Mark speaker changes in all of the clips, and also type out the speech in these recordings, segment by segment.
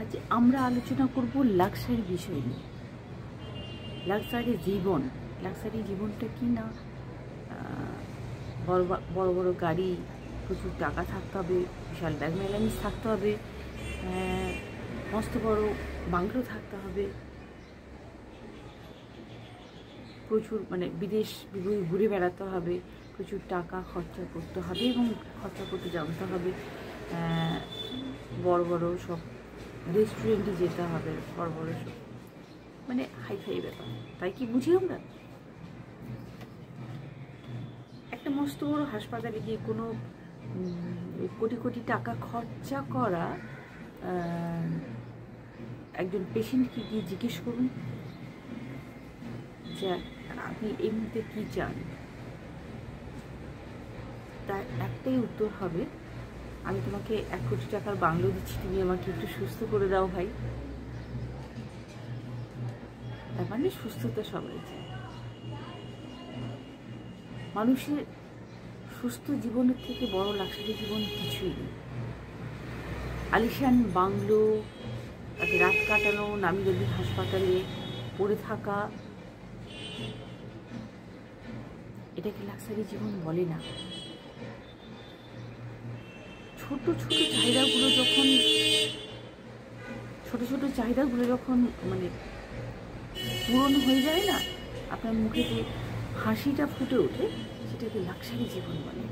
Speaker 1: আজ আমরা আলোচনা করব লাক্সারি বিষয় নিয়ে। লাক্সারি জীবন, লাক্সারি জীবনটা কি না, বড় বড় বড় গাড়ি, প্রচুর টাকা থাকতে হবে, বিশাল ব্যাগ মেলানিস থাকতে হবে, মস্ত বড় বাংলো থাকতে হবে, প্রচুর বিদেশ ঘুরে বেড়াতে হবে, প্রচুর টাকা খরচা করতে হবে এবং খরচা করতে জানতে হবে, বড় বড় সব রেস্টুরেন্টে যেতে হবে, বড় বড় সব হাইফাই ব্যাপার। তাই কি বুঝি আমরা? একটা মস্ত বড় হাসপাতালে গিয়ে কোনো কোটি কোটি টাকা খরচা করা একজন পেশেন্টকে গিয়ে জিজ্ঞেস করুন যে আপনি এই মুহূর্তে কী চান, তার একটাই উত্তর হবে, আমি তোমাকে 1 কোটি টাকার বাংলো দিচ্ছি, তুমি আমাকে একটু সুস্থ করে দাও ভাই। তার সুস্থতা সবাই চায়। মানুষের সুস্থ জীবনের থেকে বড় লাক্সারি জীবন কিছুই নেই। আলিশান বাংলো, তাকে রাত কাটানো, নামি দামি হাসপাতালে পড়ে থাকা, এটাকে লাক্সারি জীবন বলে না। ছোট ছোট চাহিদাগুলো যখন পূরণ হয়ে যায় না, আপনার মুখেতে হাসিটা ফুটে ওঠে, সেটাকে লাক্সারি জীবন বলে।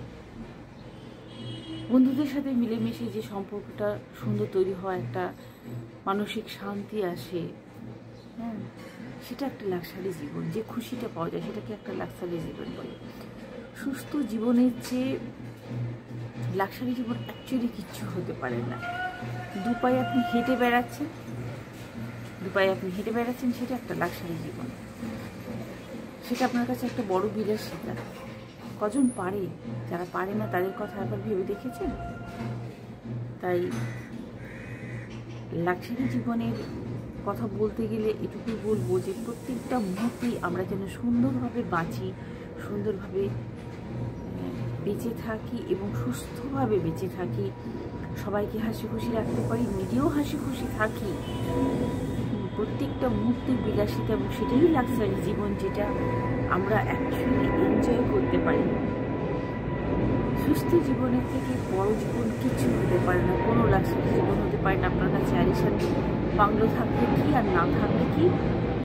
Speaker 1: বন্ধুদের সাথে মিলেমিশে যে সম্পর্কটা সুন্দর তৈরি হয়, একটা মানসিক শান্তি আসে, সেটা একটা লাক্সারি জীবন। যে খুশিটা পাওয়া যায় সেটাকে একটা লাক্সারি জীবন বলে। সুস্থ জীবনের চেয়ে লাক্সারি জীবন অ্যাকচুয়ালি কিচ্ছু হতে পারে না। দুপায়ে আপনি হেঁটে বেড়াচ্ছেন, সেটা একটা লাক্সারি জীবন। সেটা আপনার কাছে একটা বড় বিলাসিতা। কজন পারে? যারা পারে না তাদের কথা একবার ভেবে দেখেছেন? তাই লাক্সারি জীবনের কথা বলতে গেলে এটুকুই বলবো যে প্রত্যেকটা মুহূর্তেই আমরা যেন সুন্দরভাবে বাঁচি, সুন্দরভাবে বেঁচে থাকি এবং সুস্থভাবে বেঁচে থাকি, সবাইকে হাসি খুশি রাখতে পারি, নিজেও হাসি খুশি থাকি, প্রত্যেকটা মুহূর্তের বিলাসিতা, এবং সেটাই লাক্সারি জীবন, যেটা আমরা অ্যাকচুয়ালি এনজয় করতে পারি। সুস্থ জীবনের থেকে বড় জীবন কিছু হতে পারে না, কোনো লাক্সারি জীবন হতে পারে না। আপনার কাছে আলিশান বাংলো থাকলে কি আর না থাকলে কি,